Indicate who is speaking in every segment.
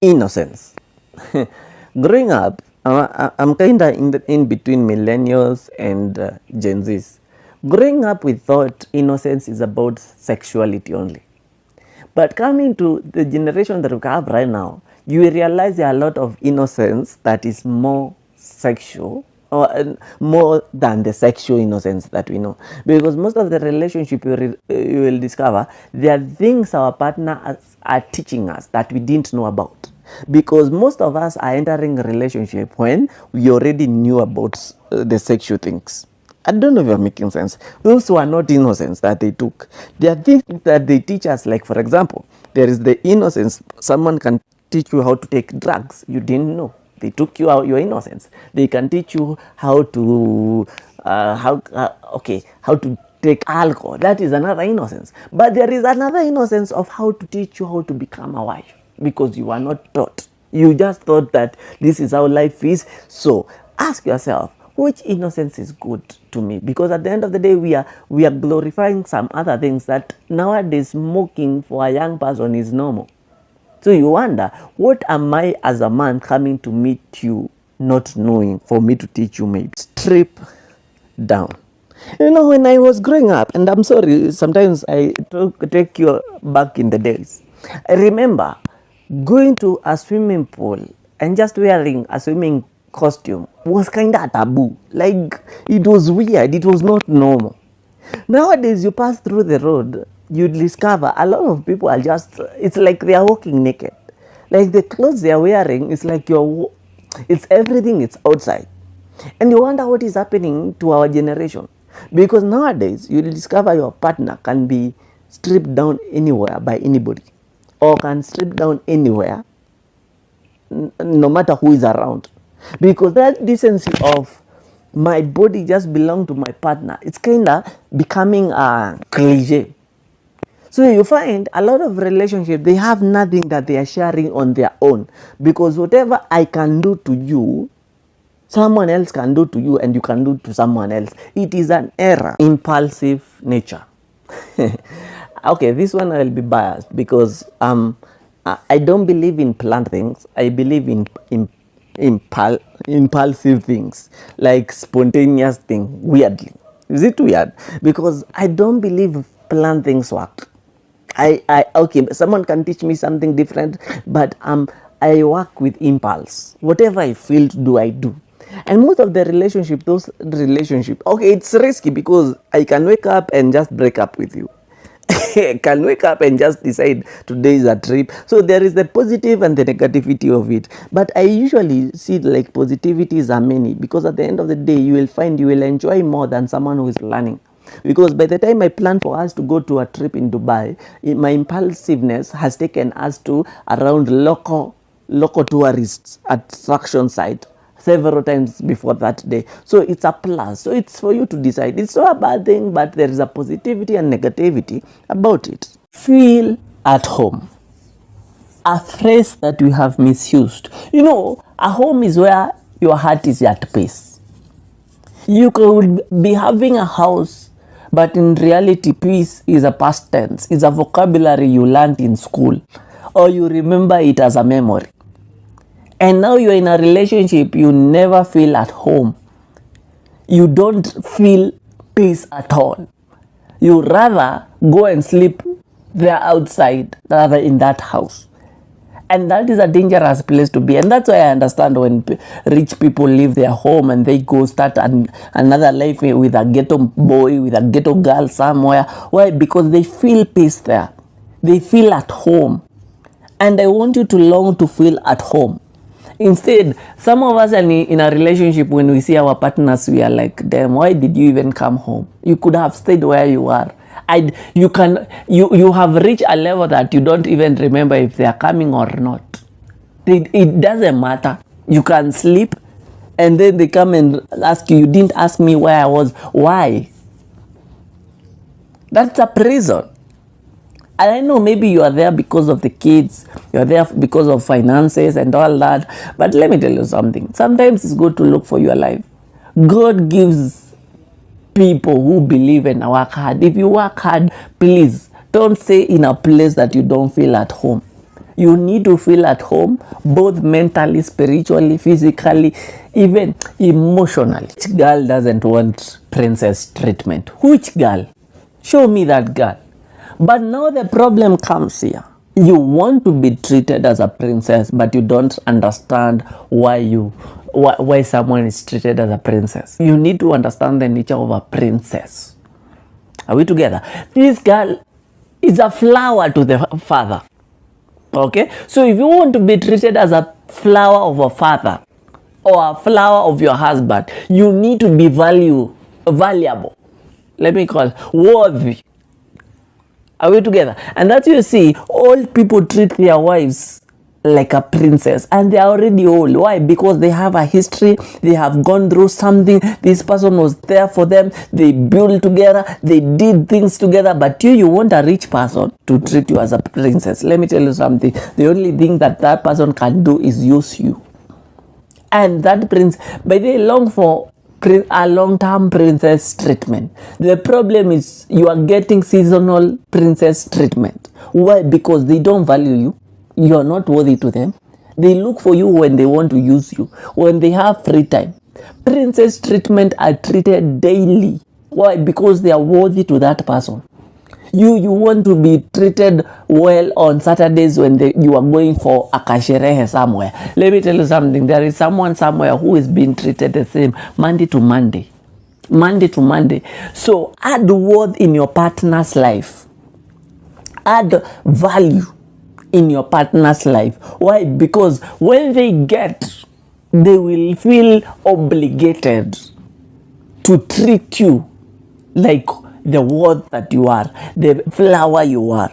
Speaker 1: Innocence. Growing up, I'm kind of in between millennials and Gen Zs. Growing up, we thought innocence is about sexuality only. But coming to the generation that we have right now, you will realize there are a lot of innocence that is more sexual or more than the sexual innocence that we know. Because most of the relationship you will discover, there are things our partner are teaching us that we didn't know about. Because most of us are entering a relationship when we already knew about the sexual things. I don't know if you're making sense. Those who are not innocence that they took. There are things that they teach us, like for example, there is the innocence. Someone can teach you how to take drugs. You didn't know. They took you out your innocence. They can teach you how to how to take alcohol. That is another innocence. But there is another innocence of how to teach you how to become a wife, because you are not taught. You just thought that this is how life is. So ask yourself, which innocence is good to me? Because at the end of the day, we are glorifying some other things that nowadays smoking for a young person is normal. So you wonder, what am I as a man coming to meet you not knowing for me to teach you maybe? Strip down. You know, when I was growing up, and I'm sorry, sometimes I take you back in the days. I remember going to a swimming pool and just wearing a swimming costume was kind of taboo. Like, it was weird. It was not normal. Nowadays, you pass through the road, you discover a lot of people are just, it's like they are walking naked. Like the clothes they are wearing, it's like it's everything, it's outside. And you wonder what is happening to our generation. Because nowadays, you discover your partner can be stripped down anywhere by anybody, or can strip down anywhere, no matter who is around. Because that decency of my body just belong to my partner, it's kind of becoming a cliche. So you find a lot of relationships, they have nothing that they are sharing on their own. Because whatever I can do to you, someone else can do to you, and you can do to someone else. It is an error. Impulsive nature. Okay, this one I will be biased because I don't believe in planned things. I believe in impulsive things, like spontaneous thing. Weirdly, is it weird? Because I don't believe planned things work. Okay, someone can teach me something different, but I work with impulse. Whatever I feel to do, I do. And most of the okay, it's risky because I can wake up and just break up with you. Can wake up and just decide today is a trip. So there is the positive and the negativity of it. But I usually see like positivities are many, because at the end of the day, you will find you will enjoy more than someone who is planning. Because by the time I plan for us to go to a trip in Dubai, my impulsiveness has taken us to around local tourists attraction site several times before that day. So it's a plus. So it's for you to decide. It's not a bad thing, but there is a positivity and negativity about it. Feel at home. A phrase that we have misused. You know, a home is where your heart is at peace. You could be having a house, but in reality, peace is a past tense. It's a vocabulary you learned in school, or you remember it as a memory. And now you're in a relationship, you never feel at home. You don't feel peace at all. You rather go and sleep there outside rather in that house. And that is a dangerous place to be. And that's why I understand when rich people leave their home and they go start another life with a ghetto boy, with a ghetto girl somewhere. Why? Because they feel peace there. They feel at home. And I want you to long to feel at home. Instead, some of us are in a relationship, when we see our partners, we are like, damn, why did you even come home? You could have stayed where you are. You have reached a level that you don't even remember if they are coming or not. It doesn't matter. You can sleep, and then they come and ask you, you didn't ask me where I was. Why? That's a prison. And I know maybe you are there because of the kids, you are there because of finances and all that. But let me tell you something. Sometimes it's good to look for your life. God gives people who believe and work hard. If you work hard, please don't stay in a place that you don't feel at home. You need to feel at home, both mentally, spiritually, physically, even emotionally. Which girl doesn't want princess treatment? Which girl? Show me that girl. But now the problem comes here. You want to be treated as a princess, but you don't understand why someone is treated as a princess. You need to understand the nature of a princess. Are we together? This girl is a flower to the father. Okay? So if you want to be treated as a flower of a father or a flower of your husband, you need to be valuable. Let me call it worthy. Are we together? And that you see, old people treat their wives like a princess, and they are already old. Why? Because they have a history, they have gone through something, this person was there for them, they built together, they did things together. But you want a rich person to treat you as a princess. Let me tell you something, the only thing that person can do is use you. And that prince, but they long for a long-term princess treatment. The problem is you are getting seasonal princess treatment. Why? Because they don't value you. You are not worthy to them. They look for you when they want to use you, when they have free time. Princess treatment are treated daily. Why? Because they are worthy to that person. You want to be treated well on Saturdays when you are going for a kasherehe somewhere. Let me tell you something. There is someone somewhere who is being treated the same Monday to Monday. Monday to Monday. So add worth in your partner's life. Add value in your partner's life. Why? Because when they will feel obligated to treat you like the worth that you are, the flower you are.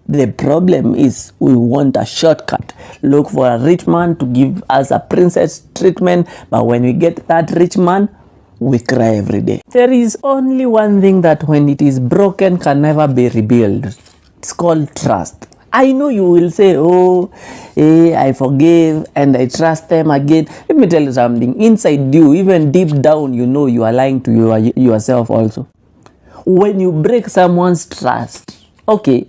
Speaker 1: The problem is we want a shortcut. Look for a rich man to give us a princess treatment, but when we get that rich man, we cry every day. There is only one thing that when it is broken can never be rebuilt. It's called trust. I know you will say, I forgive and I trust them again. Let me tell you something. Inside you, even deep down, you know you are lying to yourself also. When you break someone's trust,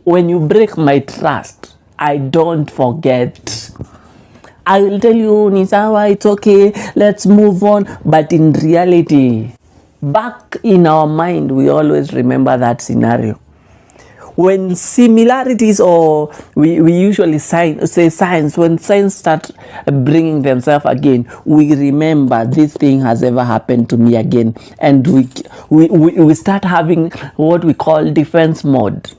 Speaker 1: when you break my trust, I don't forget. I will tell you, Nisawa, it's okay, let's move on. But in reality, back in our mind, we always remember that scenario. When similarities, or we usually say signs, when signs start bringing themselves again, we remember this thing has ever happened to me again. And we start having what we call defense mode,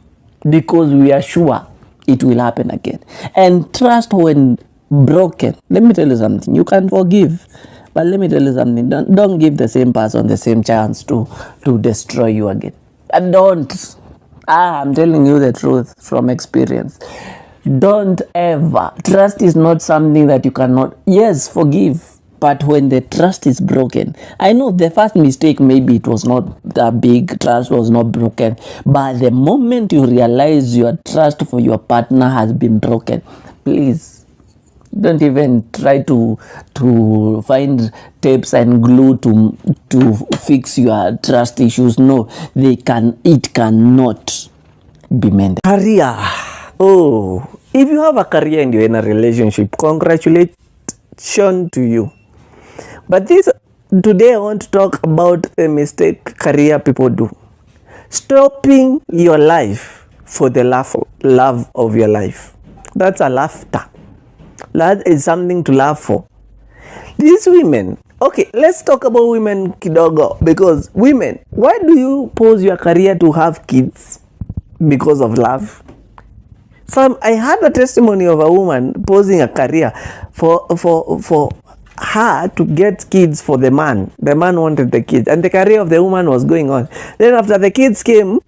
Speaker 1: because we are sure it will happen again. And trust, when broken, let me tell you something, you can forgive. But let me tell you something, don't give the same person the same chance to destroy you again. And don't. I'm telling you the truth from experience. Don't ever. Trust is not something that you cannot. Yes, forgive. But when the trust is broken, I know the first mistake, maybe it was not that big, trust was not broken. But the moment you realize your trust for your partner has been broken, please, don't even try to find tapes and glue to fix your trust issues. No, it cannot be mended. Career. If you have a career and you're in a relationship, congratulations to you. But today I want to talk about a mistake career people do. Stopping your life for the love of your life. That's a laughter. That is something to laugh for. These women, let's talk about women kidogo, because women, why do you pause your career to have kids? Because of love. I had a testimony of a woman pausing a career for her to get kids for the man. The man wanted the kids, and the career of the woman was going on. Then after the kids came,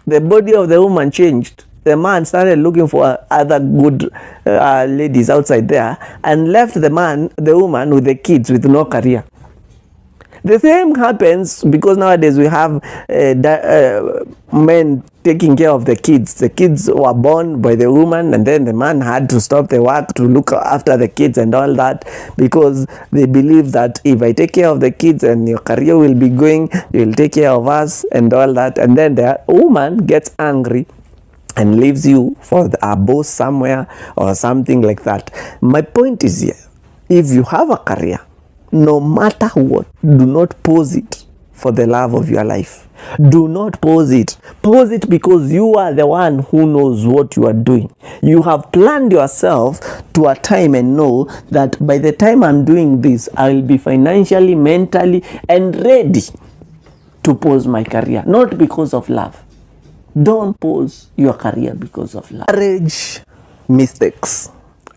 Speaker 1: the body of the woman changed. The man started looking for other good ladies outside there, and left the woman with the kids with no career. The same happens because nowadays we have men taking care of the kids. The kids were born by the woman, and then the man had to stop the work to look after the kids and all that, because they believe that if I take care of the kids and your career will be going, you'll take care of us and all that. And then the woman gets angry and leaves you for a boss somewhere or something like that. My point is here, if you have a career, no matter what, do not pause it for the love of your life. Do not pause it. Pause it because you are the one who knows what you are doing. You have planned yourself to a time and know that by the time I'm doing this, I will be financially, mentally, and ready to pause my career, not because of love. Don't pause your career because of love. Marriage mistakes.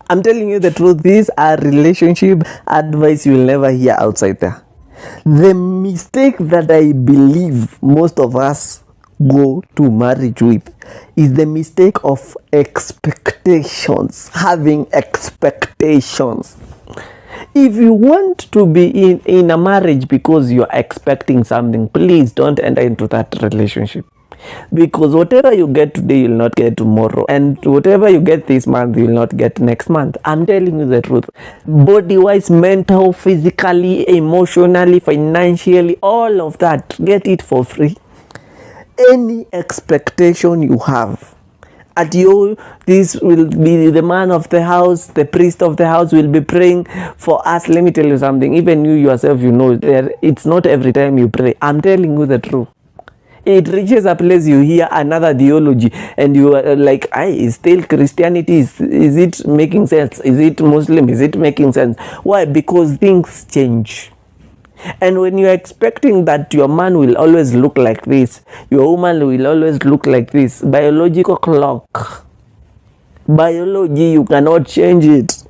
Speaker 1: I'm telling you the truth, these are relationship advice you will never hear outside there. The mistake that I believe most of us go to marriage with is the mistake of expectations, having expectations. If you want to be in a marriage because you're expecting something, please don't enter into that relationship. Because whatever you get today, you'll not get tomorrow. And whatever you get this month, you'll not get next month. I'm telling you the truth. Body-wise, mental, physically, emotionally, financially, all of that, get it for free. Any expectation you have, at you, this will be the man of the house, the priest of the house will be praying for us. Let me tell you something. Even you yourself, you know, it's not every time you pray. I'm telling you the truth. It reaches a place you hear another theology and you are like, is still Christianity? Is it making sense? Is it Muslim? Is it making sense? Why? Because things change. And when you're expecting that your man will always look like this, your woman will always look like this, biological clock, biology, you cannot change it.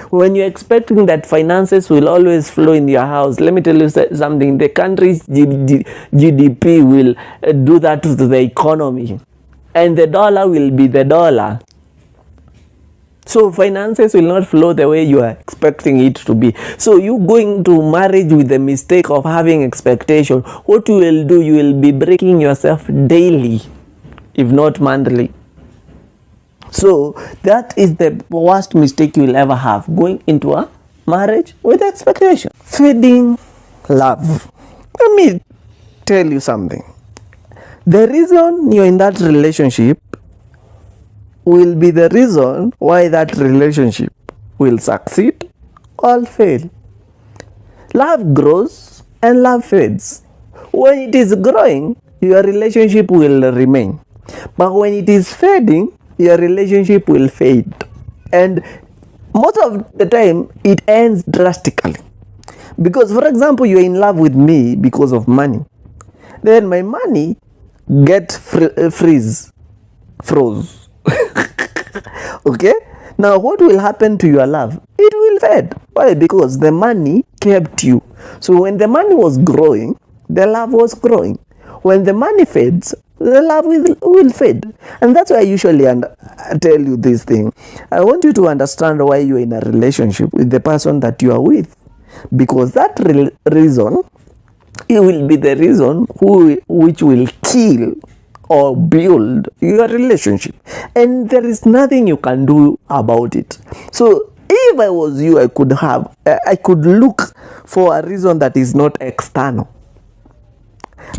Speaker 1: When you're expecting that finances will always flow in your house, let me tell you something. The country's GDP will do that to the economy, and the dollar will be the dollar. So finances will not flow the way you are expecting it to be. So you going to marriage with the mistake of having expectation, what you will do, you will be breaking yourself daily, if not monthly. So that is the worst mistake you will ever have, going into a marriage with expectation. Feeding love. Let me tell you something. The reason you're in that relationship will be the reason why that relationship will succeed or fail. Love grows and love fades. When it is growing, your relationship will remain. But when it is fading, your relationship will fade. And most of the time, it ends drastically. Because, for example, you're in love with me because of money. Then my money froze. Okay? Now, what will happen to your love? It will fade. Why? Because the money kept you. So when the money was growing, the love was growing. When the money fades, the love will fade. And that's why I usually tell you this thing. I want you to understand why you're in a relationship with the person that you are with. Because that reason, it will be the reason which will kill or build your relationship. And there is nothing you can do about it. So if I was you, I could look for a reason that is not external.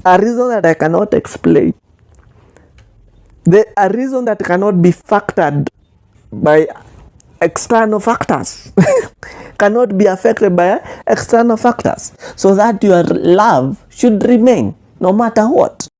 Speaker 1: A reason that I cannot explain. A reason that cannot be factored by external factors. Cannot be affected by external factors. So that your love should remain no matter what.